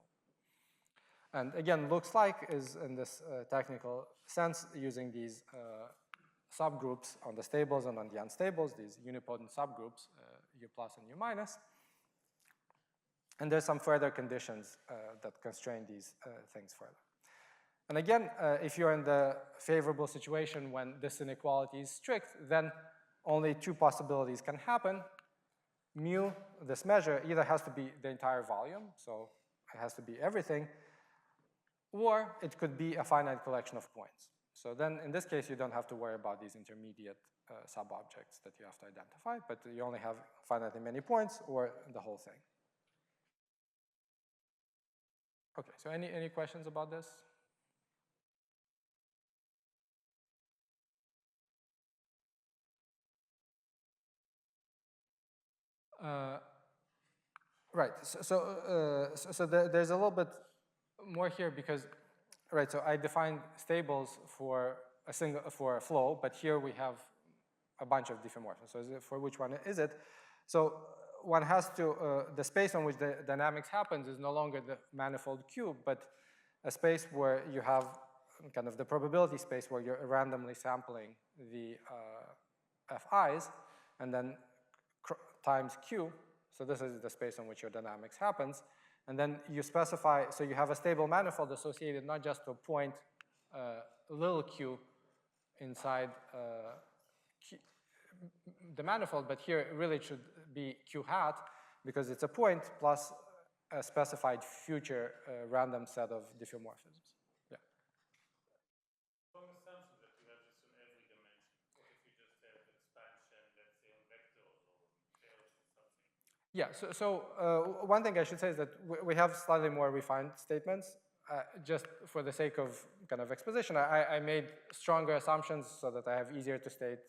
And again, looks like is in this technical sense using these subgroups on the stables and on the unstables, these unipotent subgroups, U plus and U minus. And there's some further conditions that constrain these things further. And again, if you're in the favorable situation when this inequality is strict, then only two possibilities can happen. Mu, this measure, either has to be the entire volume, so it has to be everything, or it could be a finite collection of points. So then, in this case, you don't have to worry about these intermediate sub-objects that you have to identify, but you only have finitely many points or the whole thing. Okay, so any questions about this? Right, so there's a little bit more here because, right, so I defined stables for a flow, but here we have a bunch of diffeomorphisms. So for which one is it? So one has to, the space on which the dynamics happens is no longer the manifold cube, but a space where you have kind of the probability space where you're randomly sampling the Fi's, and then times Q. So this is the space on which your dynamics happens. And then you specify, so you have a stable manifold associated not just to a point little q inside the manifold, but here really it should be q hat because it's a point plus a specified future random set of diffeomorphisms. Yeah. Strong assumption that you have this on every dimension. What if you just have expansion, let's say, on vectors or pairs or something? Yeah, so one thing I should say is that we have slightly more refined statements. Just for the sake of kind of exposition, I made stronger assumptions so that I have easier to state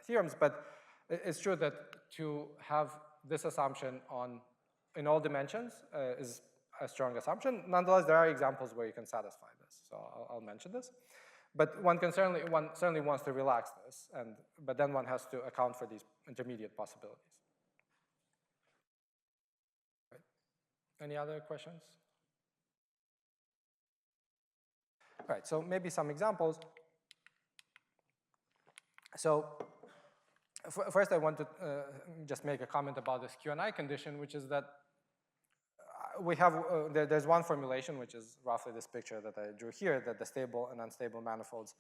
theorems, but it's true that to have this assumption in all dimensions is a strong assumption. Nonetheless, there are examples where you can satisfy this, so I'll mention this. But one certainly wants to relax this, but then one has to account for these intermediate possibilities. Right. Any other questions? Right, so maybe some examples. So first I want to just make a comment about this Q&I condition, which is that we have, there's one formulation, which is roughly this picture that I drew here, that the stable and unstable manifolds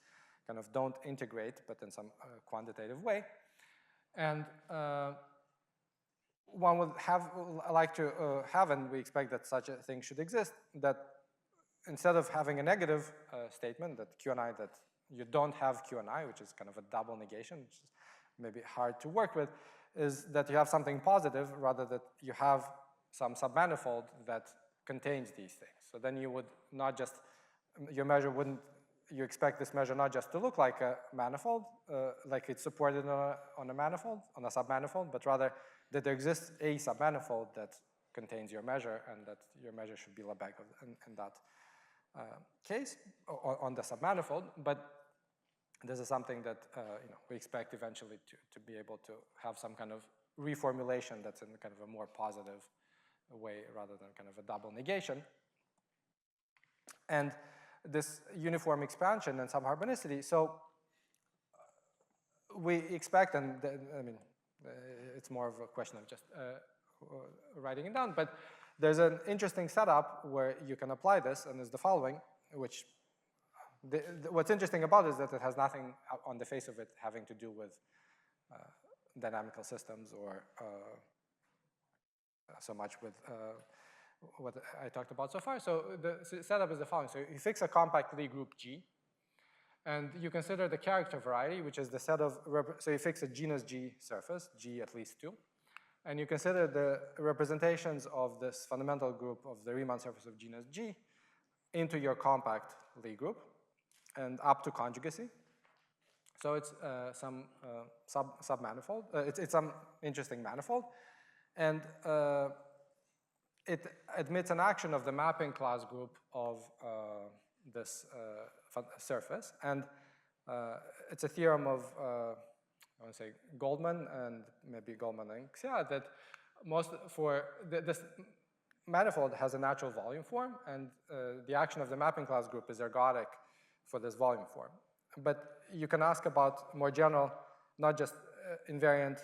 kind of don't integrate, but in some quantitative way. And one would like to have, and we expect that such a thing should exist, that instead of having a negative statement, that Q&I, that you don't have Q&I, which is kind of a double negation, which is maybe hard to work with, is that you have something positive rather that you have some submanifold that contains these things. So then you would not just, your measure wouldn't, you expect this measure not just to look like a manifold, like it's supported on a manifold, on a submanifold, but rather that there exists a submanifold that contains your measure and that your measure should be Lebesgue in that case on the submanifold, but this is something that we expect eventually to be able to have some kind of reformulation that's in kind of a more positive way rather than kind of a double negation. And this uniform expansion and subharmonicity, so we expect, and I mean, it's more of a question of just writing it down, but there's an interesting setup where you can apply this, and is the following, which what's interesting about it is that it has nothing on the face of it having to do with dynamical systems or so much with what I talked about so far. So the setup is the following. So you fix a compact Lie group G, and you consider the character variety, which is the set of, so you fix a genus G surface, G at least 2, and you consider the representations of this fundamental group of the Riemann surface of genus G into your compact Lie group and up to conjugacy. So it's some submanifold, it's some interesting manifold. And it admits an action of the mapping class group of this surface. And it's a theorem of, I want to say, Goldman and maybe Goldman and Xia, that this manifold has a natural volume form, and the action of the mapping class group is ergodic for this volume form. But you can ask about more general, not just invariant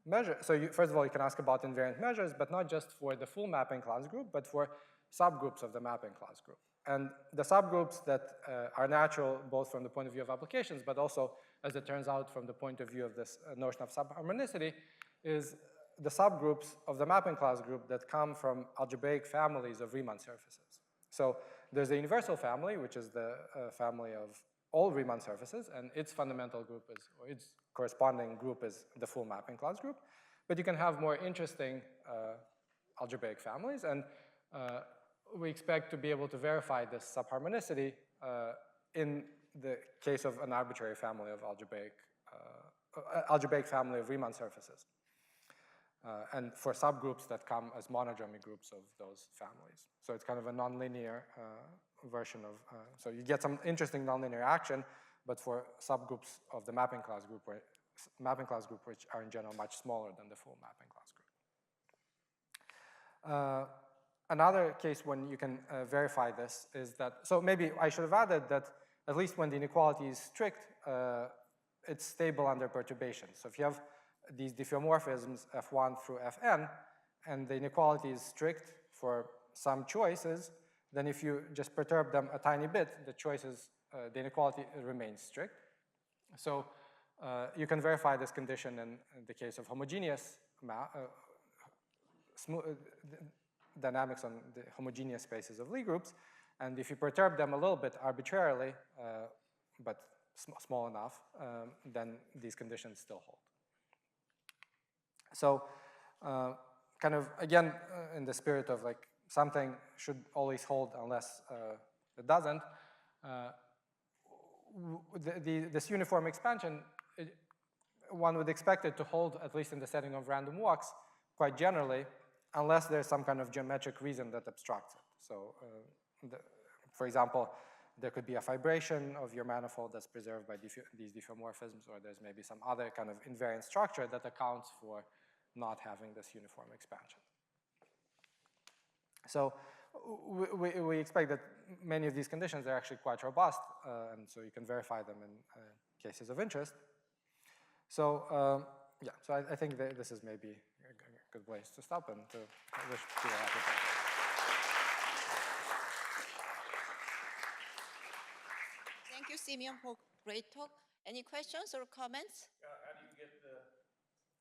measure. So first of all, you can ask about invariant measures, but not just for the full mapping class group, but for subgroups of the mapping class group. And the subgroups that are natural both from the point of view of applications, but also, as it turns out, from the point of view of this notion of subharmonicity, is the subgroups of the mapping class group that come from algebraic families of Riemann surfaces. So there's the universal family, which is the family of all Riemann surfaces, and its fundamental group is, or its corresponding group is the full mapping class group. But you can have more interesting algebraic families, and we expect to be able to verify this subharmonicity in the case of an arbitrary family of algebraic family of Riemann surfaces. And for subgroups that come as monodromy groups of those families. So it's kind of a nonlinear version of, so you get some interesting nonlinear action, but for subgroups of the mapping class group, which are in general much smaller than the full mapping class group. Another case when you can verify this is that, so maybe I should have added that at least when the inequality is strict, it's stable under perturbation. So if you have these diffeomorphisms f1 through fn, and the inequality is strict for some choices, then if you just perturb them a tiny bit, the inequality remains strict. So you can verify this condition in the case of homogeneous dynamics on the homogeneous spaces of Lie groups, and if you perturb them a little bit arbitrarily, but small enough, then these conditions still hold. So kind of, again, in the spirit of like something should always hold unless it doesn't, this uniform expansion, one would expect it to hold, at least in the setting of random walks, quite generally, unless there's some kind of geometric reason that obstructs it. So for example, there could be a fibration of your manifold that's preserved by these diffeomorphisms, or there's maybe some other kind of invariant structure that accounts for not having this uniform expansion. So we expect that many of these conditions are actually quite robust, and so you can verify them in cases of interest. So yeah, so I think that this is maybe a good place to stop and to wish people a happy birthday. Thank you, Simion, for great talk. Any questions or comments? How do you get the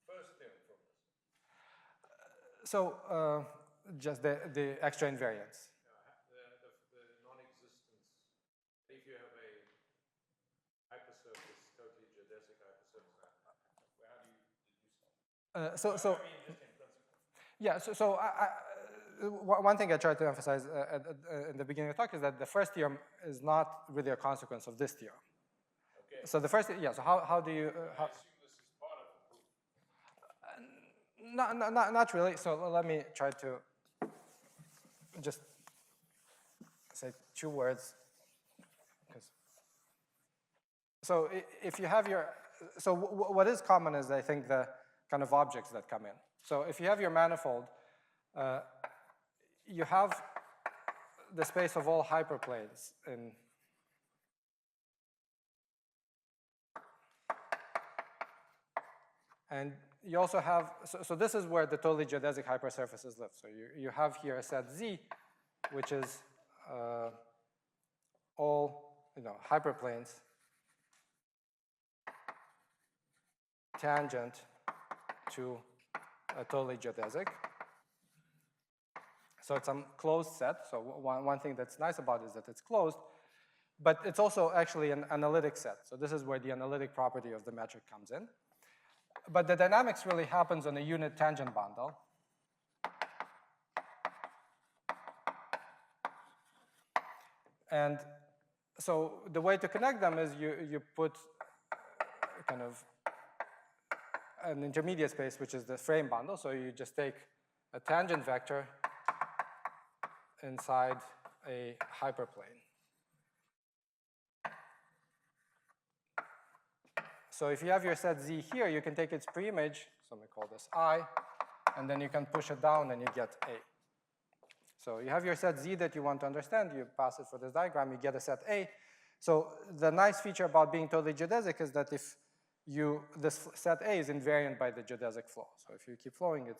first theorem from this? So just the extra invariance. The non-existence. If you have a hypersurface, totally geodesic hypersurface, how do you deduce that? So I mean, just in principle. yeah, so one thing I tried to emphasize in the beginning of the talk is that the first theorem is not really a consequence of this theorem. Okay. So the first, yeah, so how do you... I assume this is part of the proof. Not really, so let me try to just say two words. So if you have your, so what is common is, I think, the kind of objects that come in. So if you have your manifold, you have the space of all hyperplanes in and you also have, so this is where the totally geodesic hypersurfaces live. So you have here a set Z, which is all hyperplanes tangent to a totally geodesic. So it's a closed set. So one thing that's nice about it is that it's closed, but it's also actually an analytic set. So this is where the analytic property of the metric comes in. But the dynamics really happens on a unit tangent bundle. And so the way to connect them is you put kind of an intermediate space, which is the frame bundle. So you just take a tangent vector inside a hyperplane. So if you have your set Z here, you can take its preimage, so let me call this I, and then you can push it down and you get A. So you have your set Z that you want to understand, you pass it for this diagram, you get a set A. So the nice feature about being totally geodesic is that if this set A is invariant by the geodesic flow. So if you keep flowing, you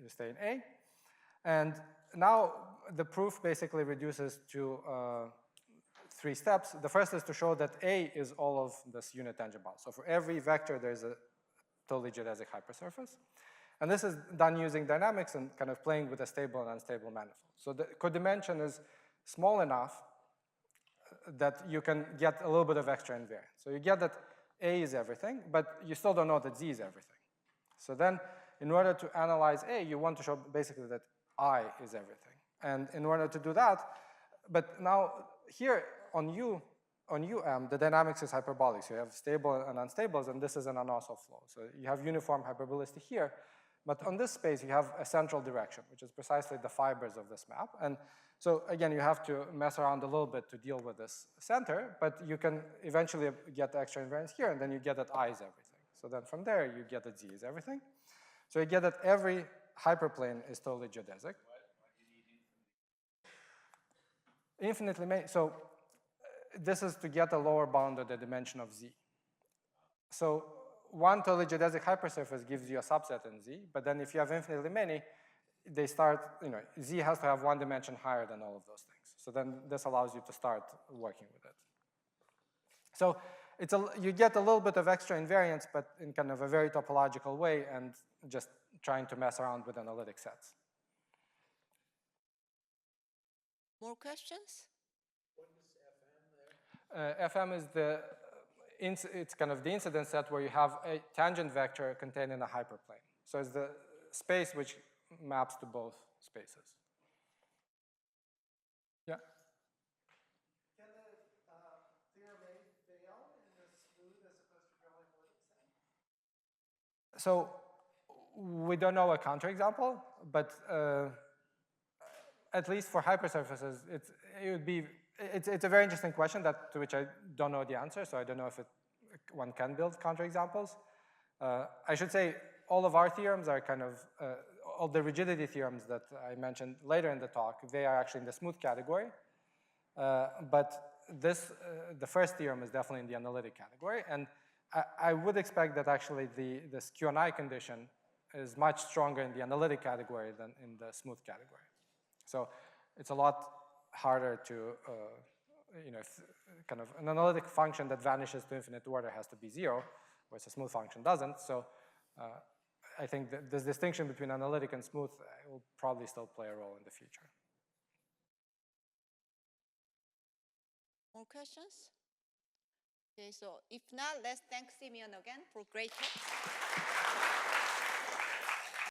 stay in A. And now the proof basically reduces to 3 steps. The first is to show that A is all of this unit tangent bound. So for every vector, there's a totally geodesic hypersurface. And this is done using dynamics and kind of playing with a stable and unstable manifold. So the codimension is small enough that you can get a little bit of extra invariance. So you get that A is everything, but you still don't know that Z is everything. So then, in order to analyze A, you want to show basically that I is everything. And in order to do that, but now here on UM, the dynamics is hyperbolic. So you have stable and unstables, and this is an Anosov flow. So you have uniform hyperbolicity here. But on this space, you have a central direction, which is precisely the fibers of this map. And so again, you have to mess around a little bit to deal with this center, but you can eventually get the extra invariance here, and then you get that I is everything. So then from there, you get that Z is everything. So you get that every hyperplane is totally geodesic. Why do you need Infinitely many. So this is to get a lower bound of the dimension of Z. So one totally geodesic hypersurface gives you a subset in Z, but then if you have infinitely many, they start, Z has to have one dimension higher than all of those things. So then this allows you to start working with it. So you get a little bit of extra invariance, but in kind of a very topological way and just trying to mess around with analytic sets. More questions? What is FM there? FM is it's kind of the incidence set where you have a tangent vector contained in a hyperplane. So it's the space which maps to both spaces. Yeah? Can the theorem A fail in the smooth as opposed to drawing analytic set? So we don't know a counterexample, but at least for hypersurfaces, it's a very interesting question to which I don't know the answer, so I don't know if one can build counterexamples. I should say all of our theorems are kind of, all the rigidity theorems that I mentioned later in the talk, they are actually in the smooth category. But the first theorem is definitely in the analytic category, and I would expect that actually this Q&I condition is much stronger in the analytic category than in the smooth category. So it's a lot harder to, kind of an analytic function that vanishes to infinite order has to be 0, whereas a smooth function doesn't. So I think that this distinction between analytic and smooth will probably still play a role in the future. More questions? Okay, so if not, let's thank Simion again for great talk.